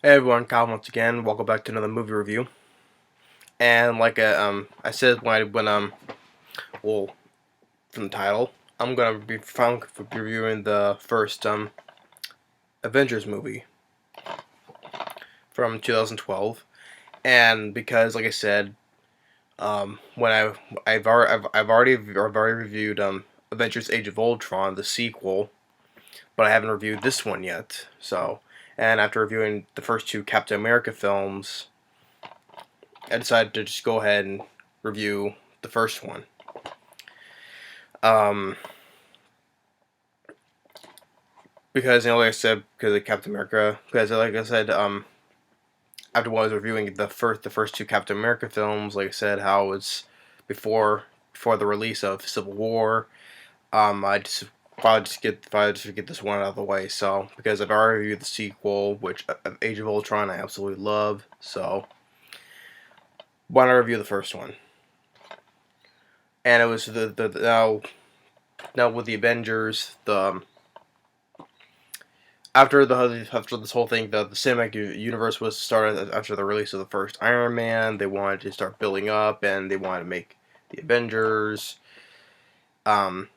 Hey everyone, Kyle once again. Welcome back to another movie review. And I said well, from the title, I'm gonna be reviewing the first Avengers movie from 2012. And because, like I said, when I've already reviewed Avengers: Age of Ultron, the sequel, but I haven't reviewed this one yet. And after reviewing the first two Captain America films, I decided to just go ahead and review the first one. Um, because like I said, because of Captain America, because like I said, after I was reviewing the first two Captain America films, like I said, how it was before the release of Civil War. I just probably just get this one out of the way. So because I've already reviewed the sequel, which Age of Ultron, I absolutely love. So why not review the first one? And it was the now with the Avengers, after this whole thing, the cinematic universe was started after the release of the first Iron Man. They wanted to start building up, and they wanted to make the Avengers. Um,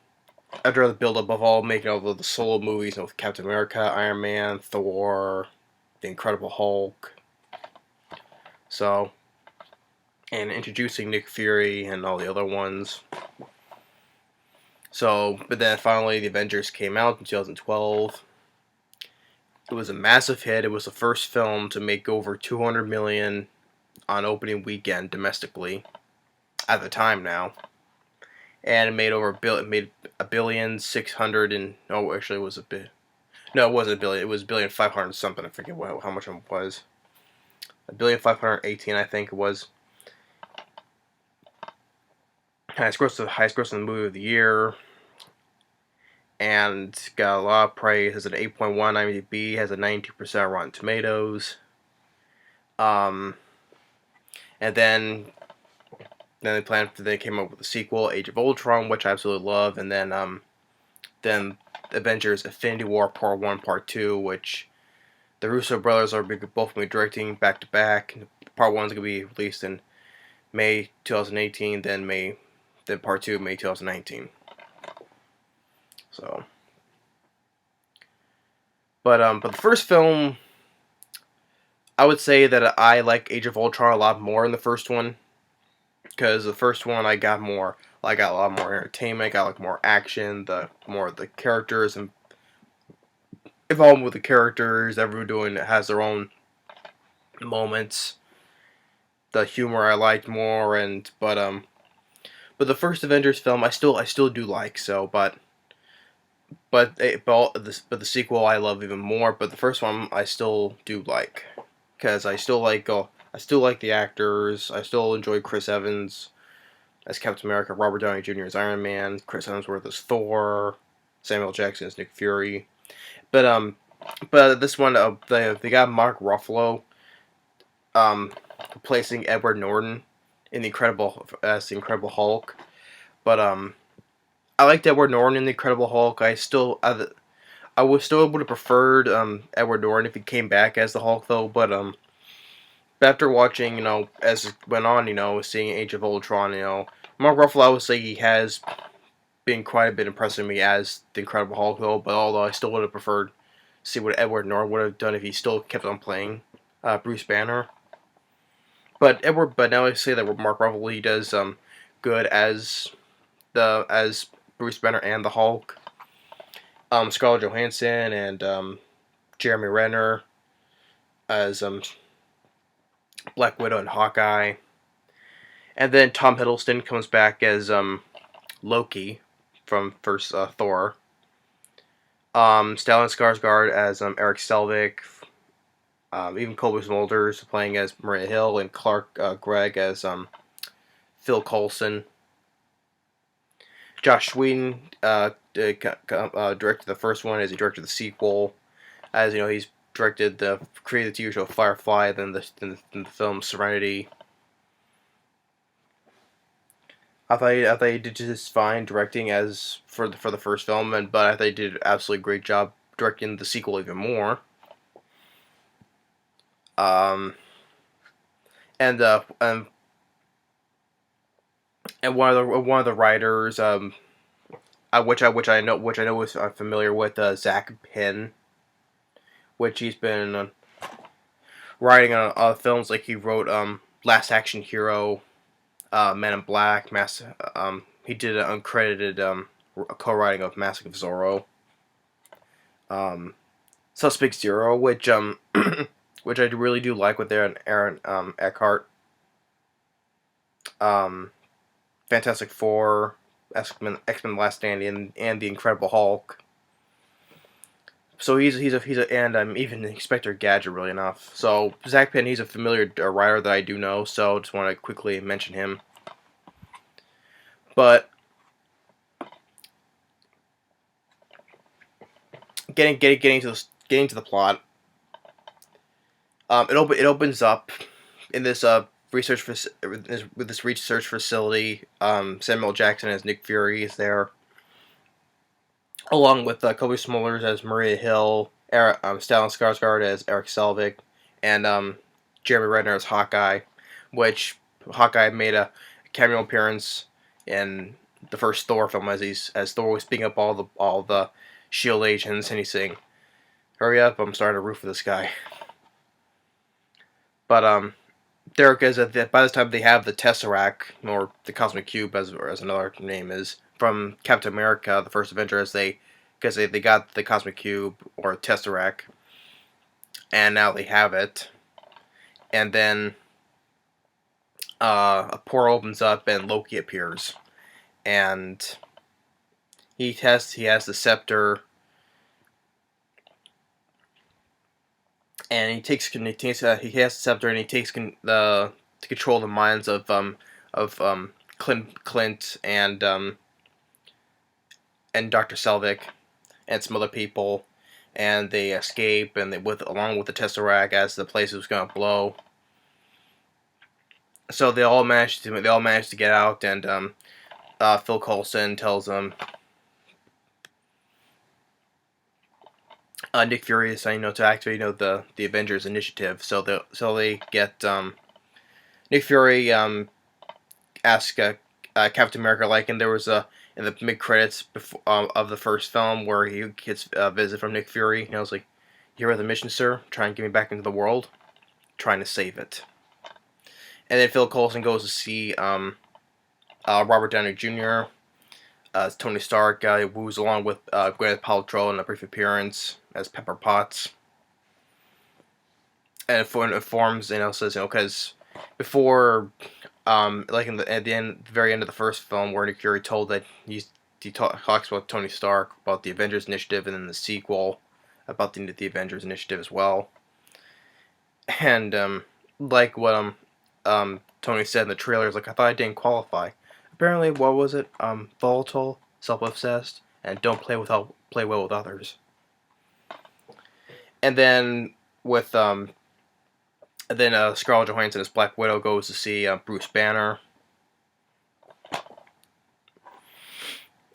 After the build up of all making all the solo movies with Captain America, Iron Man, Thor, the Incredible Hulk. So, and introducing Nick Fury and all the other ones. So, but then finally, the Avengers came out in 2012. It was a massive hit. It was the first film to make over 200 million on opening weekend domestically at the time now, and it made a billion 600 and oh actually it was a bit no it wasn't a billion, it was a billion 500 something, I forget how much it was, a billion 518 I think it was. Highest grossing movie of the year, and got a lot of praise. Has an 8.1 IMDb, has a 92% Rotten Tomatoes. Um, and they came up with a sequel, Age of Ultron, which I absolutely love, and then Avengers: Infinity War Part 1, Part 2, which the Russo brothers are both going to be directing back to back. Part 1 is going to be released in May 2018, then Part 2 May 2019. So, but the first film, I would say that I like Age of Ultron a lot more than the first one, because the first one I got a lot more entertainment, I got like more action, the more of the characters and involvement with the characters. Everyone doing has their own moments. The humor I liked more, but the first Avengers film I still do like. So, but the sequel I love even more. But the first one I still do like, because I still like the actors. I still enjoy Chris Evans as Captain America, Robert Downey Jr. as Iron Man, Chris Hemsworth as Thor, Samuel Jackson as Nick Fury. But this one they got Mark Ruffalo um replacing Edward Norton in the Incredible Hulk. But I liked Edward Norton in the Incredible Hulk. I was still would have preferred Edward Norton if he came back as the Hulk though. But after watching, as it went on, seeing Age of Ultron, Mark Ruffalo, I would say he has been quite a bit impressive me as the Incredible Hulk though. But although I still would have preferred to see what Edward Norton would have done if he still kept on playing Bruce Banner. But now I say that Mark Ruffalo, he does good as Bruce Banner and the Hulk. Scarlett Johansson and Jeremy Renner as Black Widow and Hawkeye, and then Tom Hiddleston comes back as Loki from first Thor. Stellan Skarsgard as Eric Selvig. Even Cobie Smulders playing as Maria Hill, and Gregg as Phil Coulson. Josh Whedon directed the first one, as he directed the sequel. As he's created the TV show Firefly, then the film Serenity. I thought he did just fine directing as for the first film, but I thought he did an absolutely great job directing the sequel even more. Um, and one of the writers, which I know is familiar with, Zach Penn, which he's been writing on films like he wrote Last Action Hero, Men in Black, he did an uncredited co-writing of Mask of Zorro, Suspect Zero, which which I really do like with Aaron Eckhart, um, Fantastic Four, X-Men Last Stand, and the Incredible Hulk. So he's a and even Inspector Gadget, really enough. So Zach Penn, he's a familiar writer that I do know. So just want to quickly mention him. But getting to the plot, it opens up in this with this research facility. Samuel Jackson as Nick Fury is there, along with Cobie Smulders as Maria Hill, Stellan Skarsgard as Eric Selvig, and Jeremy Renner as Hawkeye, which Hawkeye made a cameo appearance in the first Thor film as Thor was beating up all the Shield agents, and he's saying, "Hurry up! I'm starting to root for this guy." But Derek is that by this time they have the Tesseract, or the Cosmic Cube, as another name is, from Captain America, the first Avenger, because they got the Cosmic Cube or Tesseract, and now they have it. And then a portal opens up and Loki appears, and he has the scepter, and he has the scepter, and he takes to control the minds of Clint and Dr. Selvig and some other people, and they escape, and along with the Tesseract as the place was going to blow. So they all managed to get out, and Phil Coulson tells them Nick Fury is saying to activate the Avengers initiative. So they get Nick Fury asks Captain America, and there was in the mid credits of the first film where he gets a visit from Nick Fury, and I was like, "Here are the mission, sir. Try and get me back into the world. Trying to save it." And then Phil Coulson goes to see Robert Downey Jr. Tony Stark, who's along with Gwyneth Paltrow in a brief appearance as Pepper Potts, and it informs, says, because before, at the very end of the first film, where Nick Fury told that he talks about Tony Stark about the Avengers Initiative, and then the sequel about the Avengers Initiative as well, and like what Tony said in the trailers, I thought I didn't qualify. Apparently, what was it? Volatile, self-obsessed, and don't play well with others. And then Scarlett Johansson as Black Widow goes to see Bruce Banner.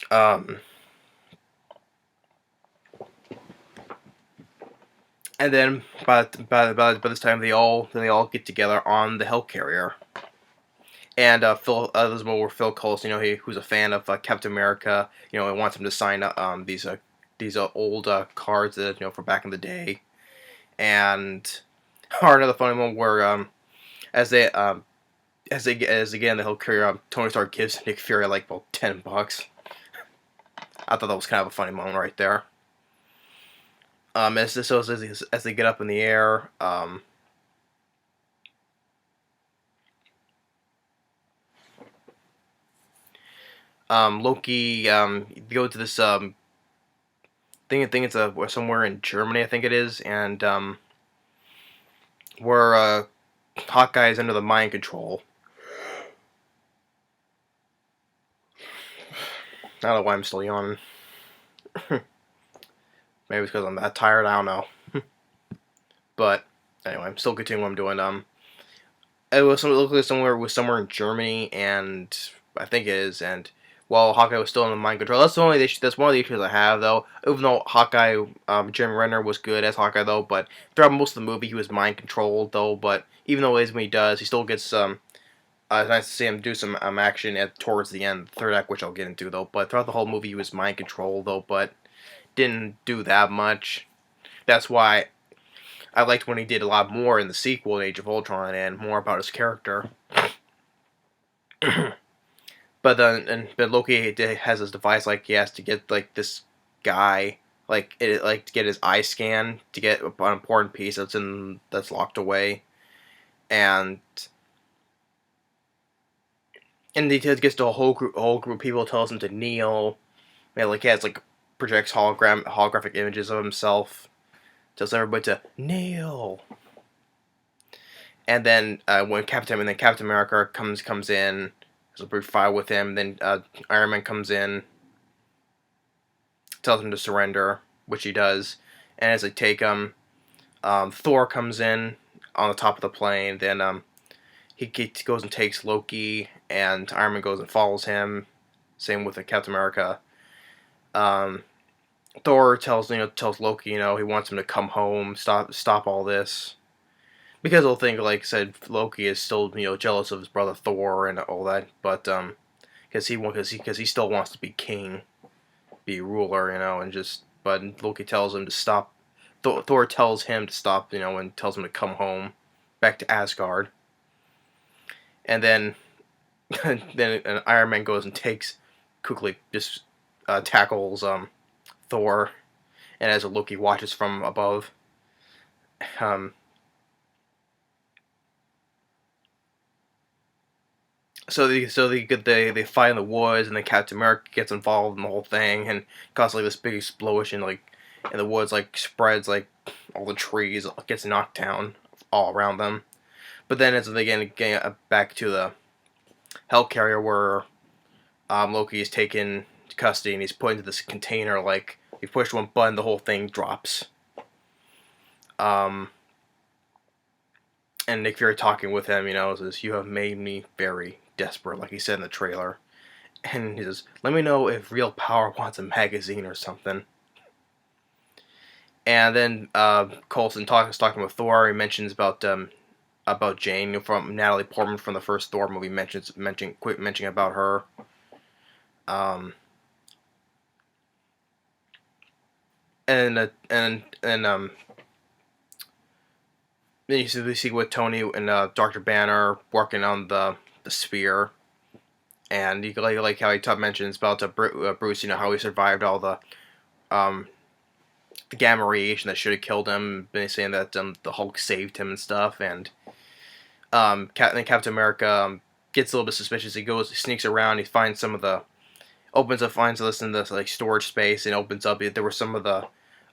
And then by this time they all get together on the Helicarrier. And this is where Phil Coulson, who's a fan of Captain America, he wants him to sign these old cards that from back in the day. And another funny moment where as they get in the Helicarrier, Tony Stark gives Nick Fury about $10. I thought that was kind of a funny moment right there. As they get up in the air, Loki go to this I think it's somewhere in Germany, I think it is, and where Hawkeye is under the mind control. I don't know why I'm still yawning. Maybe it's because I'm that tired, I don't know. But anyway, I'm still continuing what I'm doing. It looked like somewhere in Germany, and I think it is, and while Hawkeye was still in the mind control. That's the only issue. That's one of the issues I have, though. Even though Hawkeye, Renner was good as Hawkeye, though, but throughout most of the movie he was mind controlled, though. But even though it is when he does, he still gets it's nice to see him do some action towards the end, the third act, which I'll get into, though. But throughout the whole movie he was mind controlled, though, but didn't do that much. That's why I liked when he did a lot more in the sequel, Age of Ultron, and more about his character. But Loki has this device, like he has to get like this guy, to get his eye scan to get an important piece that's locked away, and he gets to a whole group of people, tells him to kneel. And, he has projects holographic images of himself, tells everybody to kneel. And then when Captain America comes in, there's a brief fight with him. Then Iron Man comes in, tells him to surrender, which he does. And as they take him, Thor comes in on the top of the plane. Then he goes and takes Loki, and Iron Man goes and follows him. Same with Captain America. Thor tells Loki, he wants him to come home, stop all this. Because he'll think, like I said, Loki is still, jealous of his brother Thor and all that, but because he still wants to be king, be ruler, but Loki tells him to stop. Thor tells him to stop, and tells him to come home, back to Asgard. And then Iron Man goes and quickly tackles Thor, and as Loki watches from above, So they fight in the woods, and then Captain America gets involved in the whole thing, and causes this big explosion, in the woods, spreads, all the trees, gets knocked down all around them. But then as they get back to the Helicarrier, where Loki is taken to custody, and he's put into this container, he pushed one button, the whole thing drops. And Nick Fury talking with him, says, "You have made me very desperate," like he said in the trailer. And he says, "Let me know if real power wants a magazine or something." And then Coulson talking with Thor. He mentions about Jane from Natalie Portman from the first Thor movie. Quit mentioning about her. Then we see with Tony and Dr. Banner working on the sphere, and you like how he mentions about Bruce, how he survived all the gamma radiation that should have killed him, saying that the Hulk saved him and stuff, and Captain America gets a little bit suspicious. He sneaks around, he finds finds this in this storage space, and opens up. There were some of a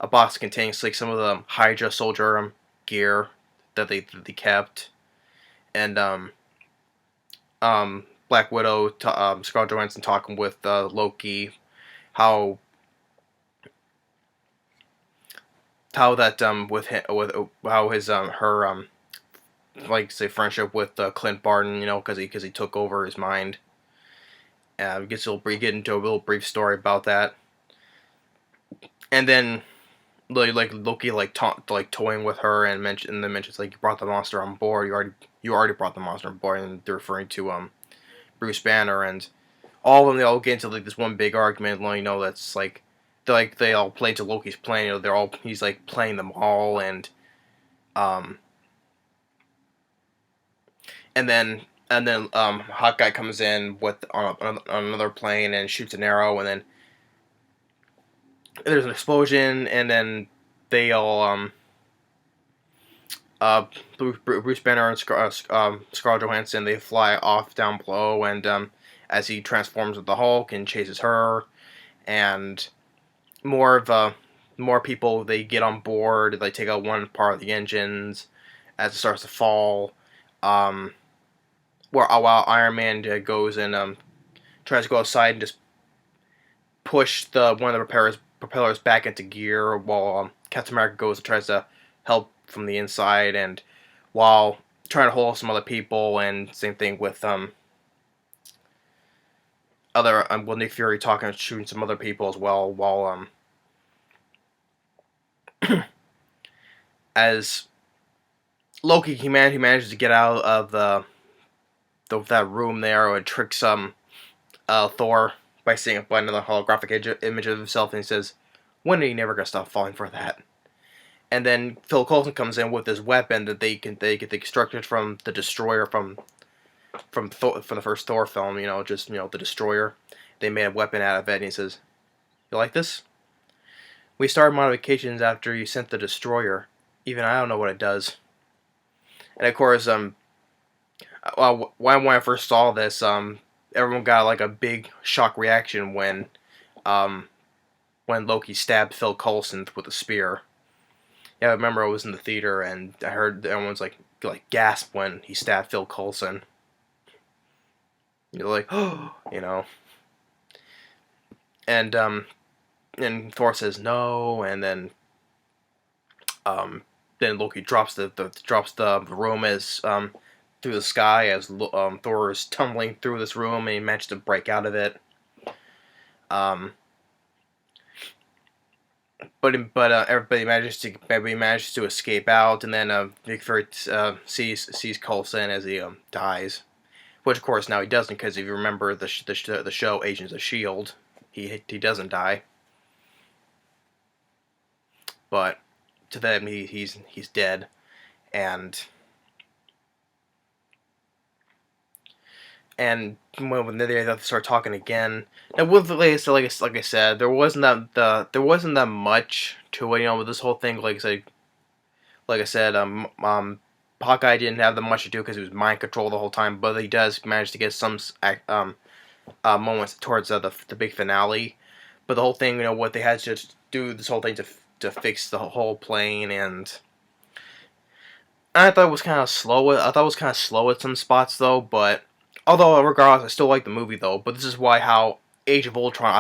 box containing some of the Hydra soldier gear that they kept, and Black Widow, Scarlett Johansson talking with Loki, how that with how his her friendship with Clint Barton, because he took over his mind. Get into a little brief story about that, and then Loki toying with her and then mentions you brought the monster on board. You already brought the monster on board, and they're referring to Bruce Banner, and all of them, they all get into this one big argument. That's they all play to Loki's plan. He's playing them all, and then Hawkeye comes in on another plane and shoots an arrow, and then there's an explosion, and then they all Bruce Banner and Scarlett Johansson, they fly off down below, and as he transforms with the Hulk and chases her, and more people, they get on board. They take out one part of the engines as it starts to fall. While Iron Man goes and tries to go outside and just push one of the propellers back into gear, while Captain America goes and tries to help from the inside, and while trying to hold some other people, and same thing with Nick Fury talking and shooting some other people as well, while as Loki he manages to get out of that room there and tricks Thor by seeing another holographic image of himself, and he says, "When are you never gonna stop falling for that?" And then Phil Coulson comes in with this weapon that they constructed from the Destroyer from the first Thor film. The Destroyer. They made a weapon out of it, and he says, "You like this? We started modifications after you sent the Destroyer. Even I don't know what it does." And of course, when I first saw this, everyone got like a big shock reaction when Loki stabbed Phil Coulson with a spear. Yeah, I remember I was in the theater and I heard everyone's like gasp when he stabbed Phil Coulson. You're like, oh, and Thor says no, and then Loki drops the room as through the sky as Thor is tumbling through this room, and he manages to break out of it. But everybody manages to escape out, and then Nick Fury sees Coulson as he dies, which of course now he doesn't, because if you remember the show Agents of Shield, he doesn't die, but to them he's dead, and when they start talking again, now with like I said, there wasn't that much to it, with this whole thing. Like I said, Hawkeye didn't have that much to do because he was mind controlled the whole time, but he does manage to get some moments towards the big finale. But the whole thing, what they had to do this whole thing to fix the whole plane, and I thought it was kind of slow. I thought it was kind of slow at some spots though, but. Although, regardless, I still like the movie, though. But this is why how Age of Ultron,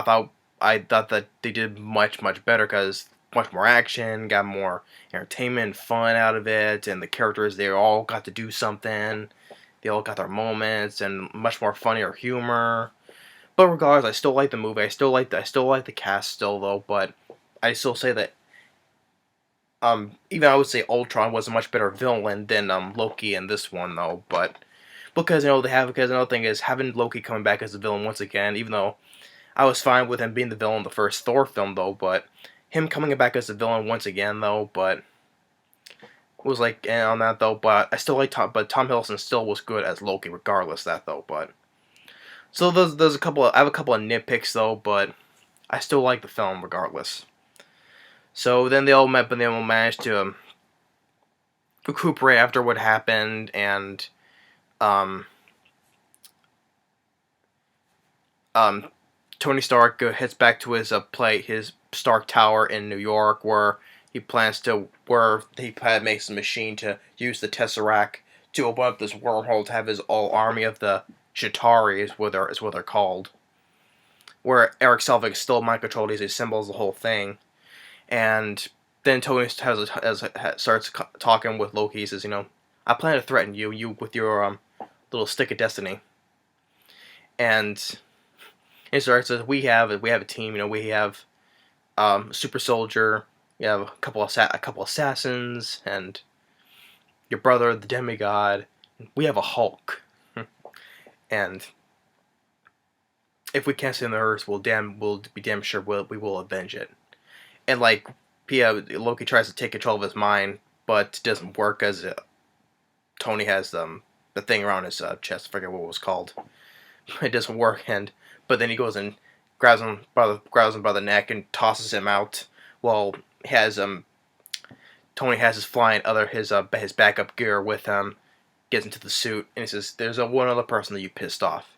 I thought that they did much, much better, because much more action, got more entertainment, fun out of it, and the characters, they all got to do something. They all got their moments, and much more funnier humor. But regardless, I still like the movie. I still like the cast still, though. But I still say that even I would say Ultron was a much better villain than Loki in this one, though. But because another thing is having Loki coming back as a villain once again, even though I was fine with him being the villain in the first Thor film though, but him coming back as a villain once again though, but it was like on that though, but I still like Tom Hiddleston still was good as Loki regardless of that though, but so there's I have a couple of nitpicks though, but I still like the film regardless. So then they all met, but they all managed to recuperate after what happened, and Tony Stark heads back to his his Stark Tower in New York, where he makes a machine to use the Tesseract to open up this wormhole to have his all army of the Chitauri is what they're called. Where Eric Selvig still mind controlled, he assembles the whole thing, and then Tony starts talking with Loki. He says, I plan to threaten you with your little stick of destiny. And it starts as we have a team. We have Super Soldier. We have a couple assassins, and your brother, the demigod. We have a Hulk, and if we can't stay on the Earth, we'll be damn sure we will avenge it. And Loki tries to take control of his mind, but it doesn't work as Tony has the thing around his chest. I forget what it was called. It doesn't work, but then he goes and grabs him by the neck and tosses him out. Well, Tony has his backup gear with him. Gets into the suit and he says, "There's one other person that you pissed off.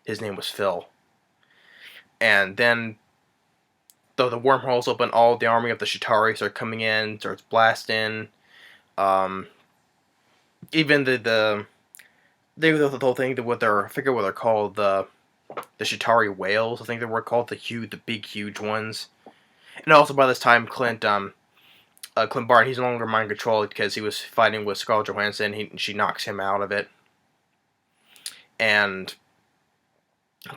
His name was Phil." And then, though the wormholes open, all the army of the Chitauri start coming in, starts blasting. Even the whole thing I forget what they're called, the Chitauri whales, I think they were called, the big huge ones. And also by this time Clint Barton, he's no longer mind controlled because he was fighting with Scarlett Johansson. She knocks him out of it. And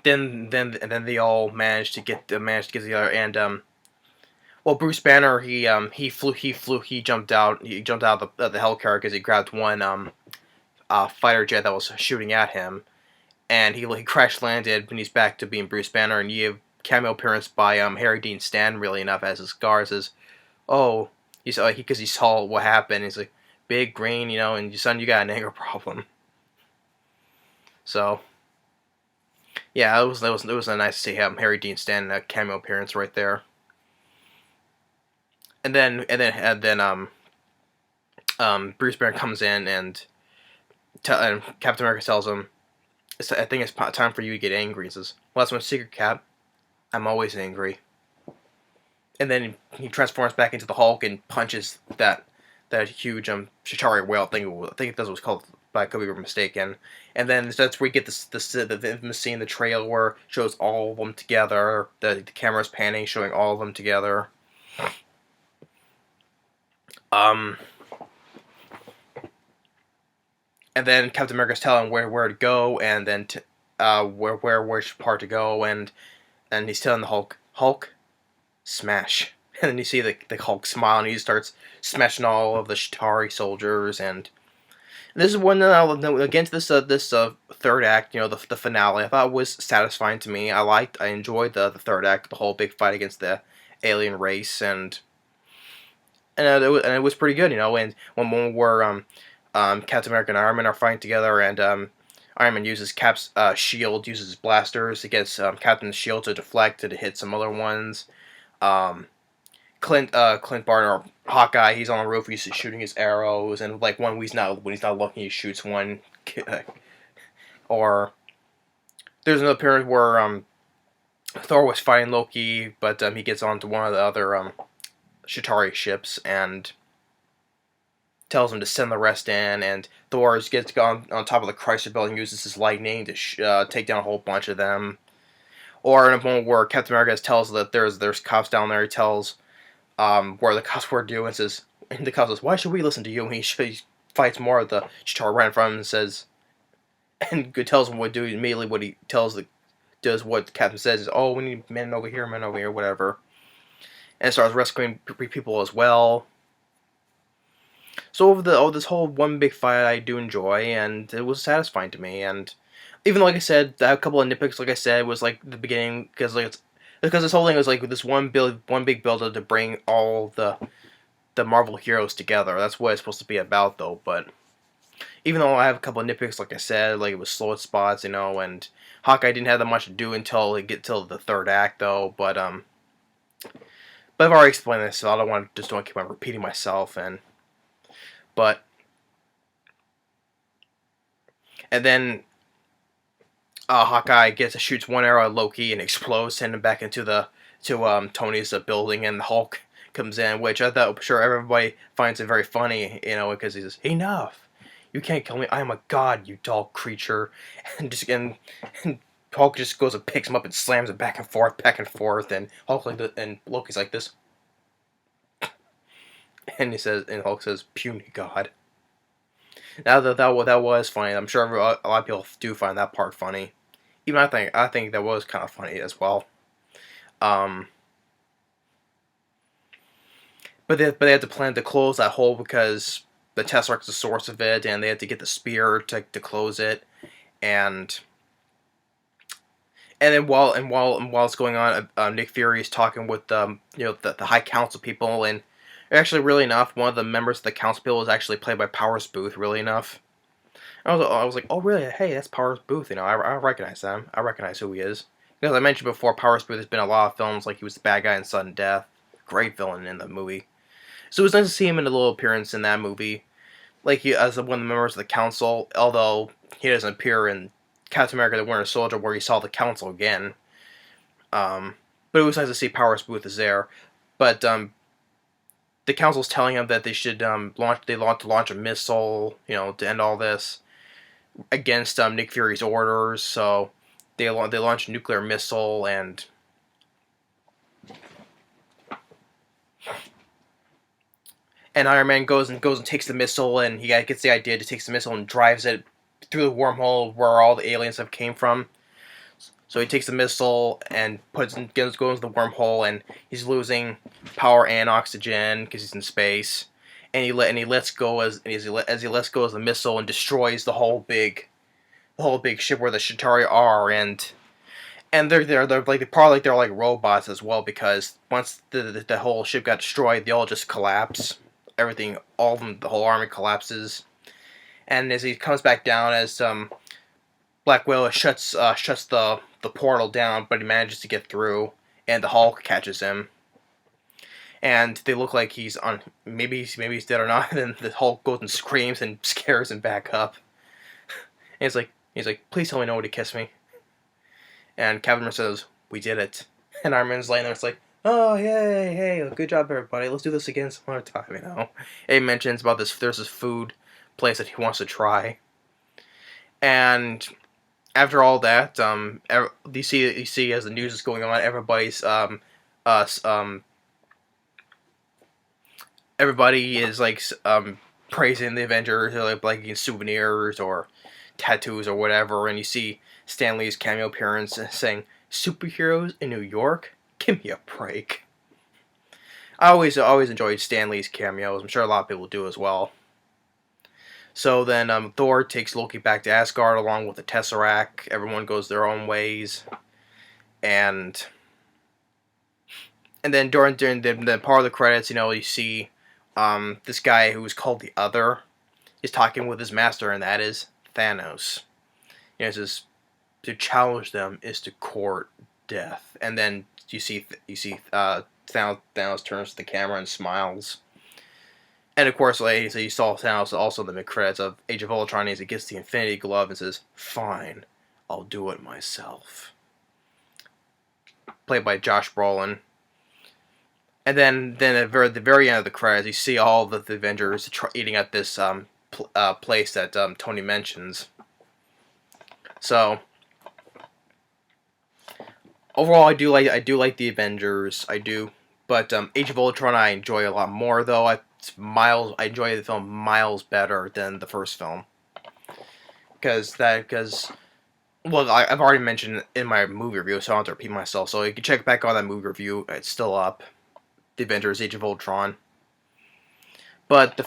then they all managed to get together, and well, Bruce Banner, he jumped out the Helicarrier because he grabbed one fighter jet that was shooting at him, and he crash landed, and he's back to being Bruce Banner. And you have cameo appearance by Harry Dean Stanton, really enough, as his Scar says, "Oh, because he saw what happened." He's like, "Big green, and your son, you got an anger problem." So yeah, it was nice to see Harry Dean Stanton a cameo appearance right there. And then Bruce Banner comes in, and Captain America tells him, "I think it's time for you to get angry." He says, "Well, that's my secret, Cap. I'm always angry." And then he transforms back into the Hulk and punches that huge Chitauri whale. I think that's what it's called, but I could be mistaken. And then that's where you get the infamous scene in the trailer where it shows all of them together. The camera's panning, showing all of them together. And then Captain America's telling where to go, and then which part to go, and he's telling the Hulk, smash. And then you see the Hulk smile, and he starts smashing all of the Chitauri soldiers. And this is when again this third act, the finale. I thought it was satisfying to me. I enjoyed the third act, the whole big fight against the alien race, and it was pretty good, And one moment where Captain America and Iron Man are fighting together, and Iron Man uses Cap's shield, uses his blasters against Captain's shield to deflect and to hit some other ones. Clint Barton, Hawkeye, he's on the roof, he's shooting his arrows, and like when he's not looking, he shoots one. Or there's another period where Thor was fighting Loki, but he gets onto one of the other Chitauri ships and tells him to send the rest in, and Thor gets on top of the Chrysler building, uses his lightning to take down a whole bunch of them. Or in a moment where Captain America tells that there's cops down there, he tells where the cops were due, and the cop says, "Why should we listen to you?" And he fights more of the Chitauri right in front of him, and says, and tells him what to do. Immediately what he does what the captain says is, "Oh, we need men over here, whatever." And starts rescuing people as well. So over this whole one big fight, I do enjoy, and it was satisfying to me. And even though, like I said, I have a couple of nitpicks. Like I said, it was like the beginning because this whole thing was like this one big build to bring all the Marvel heroes together. That's what it's supposed to be about, though. But even though I have a couple of nitpicks, like I said, like it was slow at spots, and Hawkeye didn't have that much to do until the third act, though. But I've already explained this, so I don't want to keep on repeating myself. And then Hawkeye shoots one arrow at Loki and explodes, sending him back into Tony's building, and the Hulk comes in, which I thought sure everybody finds it very funny, because he says, "Enough! You can't kill me. I am a god, you dull creature," and Hulk just goes and picks him up and slams him back and forth, and and Loki's like this, and Hulk says, "Puny god." Now that was funny. I'm sure a lot of people do find that part funny. Even I think that was kind of funny as well. But they had to plan to close that hole because the Tesseract's the source of it, and they had to get the spear to close it. And then while it's going on, Nick Fury is talking with the High Council people, and actually, really enough, one of the members of the council people is actually played by Powers Booth. Really enough, I was like, "Oh, really? Hey, that's Powers Booth." I recognize them. I recognize who he is, because I mentioned before, Powers Booth has been in a lot of films. Like he was the bad guy in Sudden Death, great villain in the movie. So it was nice to see him in a little appearance in that movie, like he as one of the members of the council. Although he doesn't appear in Captain America: The Winter Soldier, where he saw the council again. But it was nice to see Powers Booth is there. But the council's telling him that they should launch a missile, to end all this against Nick Fury's orders. So they launch a nuclear missile, and Iron Man goes and takes the missile, and he gets the idea to take the missile and drives it through the wormhole where all the aliens have came from. So he takes the missile and goes into the wormhole, and he's losing power and oxygen because he's in space. And he lets go as he lets go of the missile and destroys the whole big ship where the Chitauri are, and they're like probably they're like robots as well, because once the whole ship got destroyed, they all just collapse. Everything, all of them, the whole army collapses. And as he comes back down, as Black Widow shuts the portal down, but he manages to get through, and the Hulk catches him. And they look like he's on, maybe he's dead or not. And then the Hulk goes and screams and scares him back up. And he's like, please tell me no one to kiss me. And Captain America says, we did it. And Iron Man's laying there, it's like, oh, yay, hey, good job, everybody. Let's do this again some other time, you know. And he mentions about this, there's this food place that he wants to try. And after all that, you see as the news is going on, everybody is like praising the Avengers, or like getting souvenirs or tattoos or whatever, and you see Stan Lee's cameo appearance saying, "Superheroes in New York? Give me a break." I always enjoyed Stan Lee's cameos. I'm sure a lot of people do as well. So then Thor takes Loki back to Asgard along with the Tesseract. Everyone goes their own ways, and then during the part of the credits, you know, you see this guy who's called the Other is talking with his master, and that is Thanos. You know, it says, to challenge them is to court death. And then you see Thanos turns to the camera and smiles. And of course, like, so you saw Thanos also in the mid-credits of Age of Ultron as he gets the Infinity Glove and says, fine, I'll do it myself. Played by Josh Brolin. And then at the very end of the credits, you see all the Avengers eating at this place that Tony mentions. So overall, I do like the Avengers. I do, but Age of Ultron I enjoy a lot more though. I enjoy the film miles better than the first film. Because well, I've already mentioned in my movie review, so I don't have to repeat myself. So you can check back on that movie review; it's still up. The Avengers: Age of Ultron. But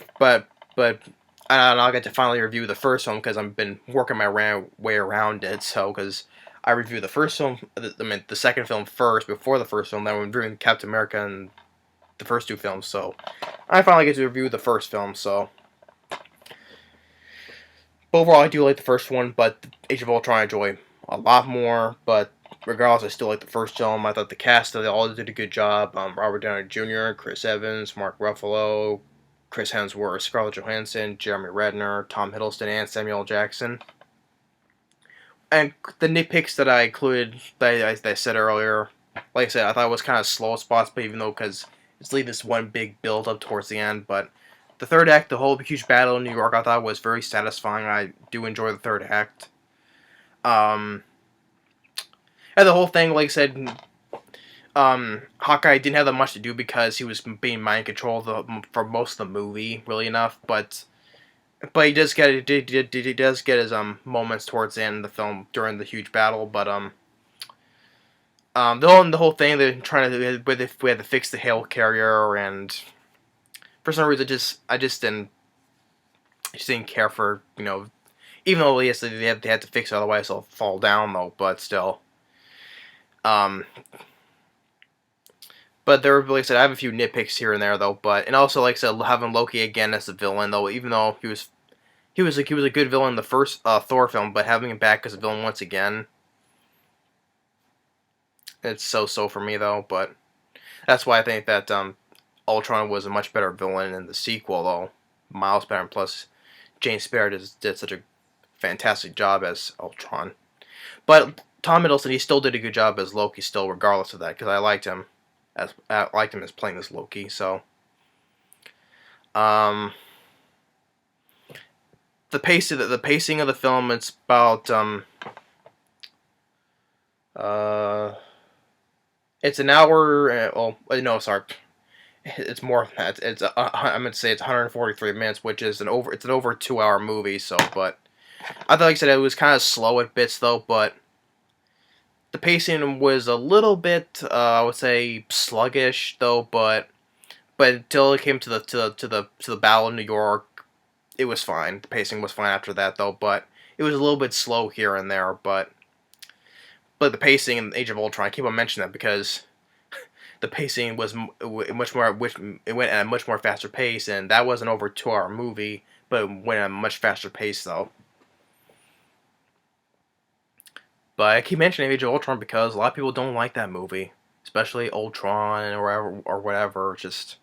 I'll get to finally review the first film because I've been working my way around it. So because I reviewed the first film, the second film first before the first film, then I'm reviewing Captain America and the first two films. So I finally get to review the first film. So overall, I do like the first one, but Age of Ultron I enjoy a lot more. But regardless, I still like the first film. I thought the cast, they all did a good job. Robert Downey Jr., Chris Evans, Mark Ruffalo, Chris Hemsworth, Scarlett Johansson, Jeremy Renner, Tom Hiddleston, and Samuel L. Jackson. And the nitpicks that I included, that I said earlier, like I said, I thought it was kind of slow spots, but even though, because it's leaving this one big build up towards the end, but the third act, the whole huge battle in New York, I thought was very satisfying. I do enjoy the third act. And the whole thing, like I said, Hawkeye didn't have that much to do because he was being mind controlled for most of the movie, really enough. But he does get his moments towards the end of the film during the huge battle. But the whole thing, they're trying to we had to fix the Helicarrier, and for some reason I just didn't care for, you know, even though yes they had to fix it otherwise it'll fall down though, but still. But there, like I said, I have a few nitpicks here and there though. But and also, like I said, having Loki again as the villain though, even though he was a good villain in the first Thor film, but having him back as a villain once again, it's so for me though. But that's why I think that Ultron was a much better villain in the sequel though, miles better. And plus, James Spader did such a fantastic job as Ultron. But Tom Hiddleston, he still did a good job as Loki, still, regardless of that, because I liked him as playing as Loki. So, the pacing of the film, it's about it's an hour. Well, no, sorry, it's more than that. It's I'm gonna say it's 143 minutes, which is an over 2-hour movie. So, but I thought, like I said, it was kind of slow at bits though, but The pacing was a little bit, I would say, sluggish though, but until it came to the Battle of New York, it was fine. The pacing was fine after that though, but it was a little bit slow here and there. But the pacing in Age of Ultron, I keep on mentioning that because the pacing was much more, which it went at a much more faster pace, and that was an over 2 hour movie, but it went at a much faster pace though. But I keep mentioning Age of Ultron because a lot of people don't like that movie, especially Ultron or whatever. Just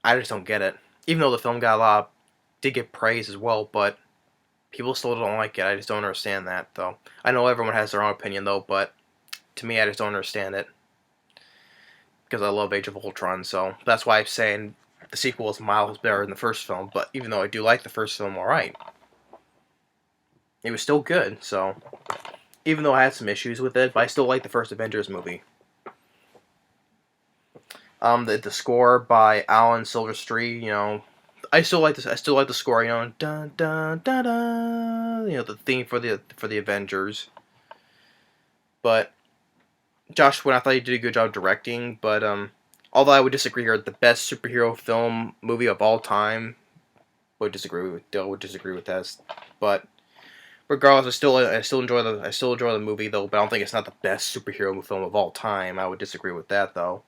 I just don't get it. Even though the film got a lot, did get praise as well, but people still don't like it. I just don't understand that though. I know everyone has their own opinion though, but to me, I just don't understand it because I love Age of Ultron. So that's why I'm saying the sequel is miles better than the first film. But even though I do like the first film, all right, it was still good. So even though I had some issues with it, but I still like the first Avengers movie. The score by Alan Silverstreet, I still like this. I still like the score, dun dun dun dun. The theme for the Avengers. But Josh Whedon, I thought he did a good job directing. But although I would disagree here, the best superhero film movie of all time, would disagree with that. But regardless, I still enjoy the movie though. But I don't think it's not the best superhero film of all time. I would disagree with that though.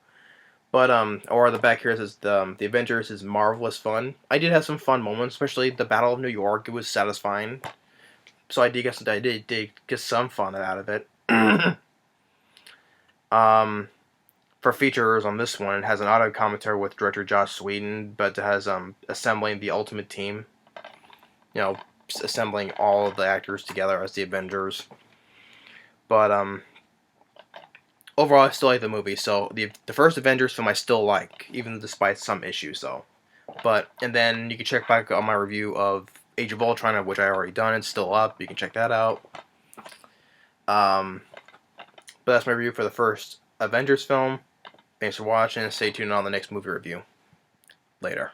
But or the back here says the Avengers is marvelous fun. I did have some fun moments, especially the Battle of New York. It was satisfying, so I did get some fun out of it. For features on this one, it has an audio commentary with director Joss Whedon, but it has assembling the ultimate team. Assembling all of the actors together as the Avengers. But overall, I still like the movie. So the first Avengers film I still like, even despite some issues though. And then you can check back on my review of Age of Ultron, which I already done. It's still up. You can check that out. But that's my review for the first Avengers film. Thanks for watching. Stay tuned on the next movie review. Later.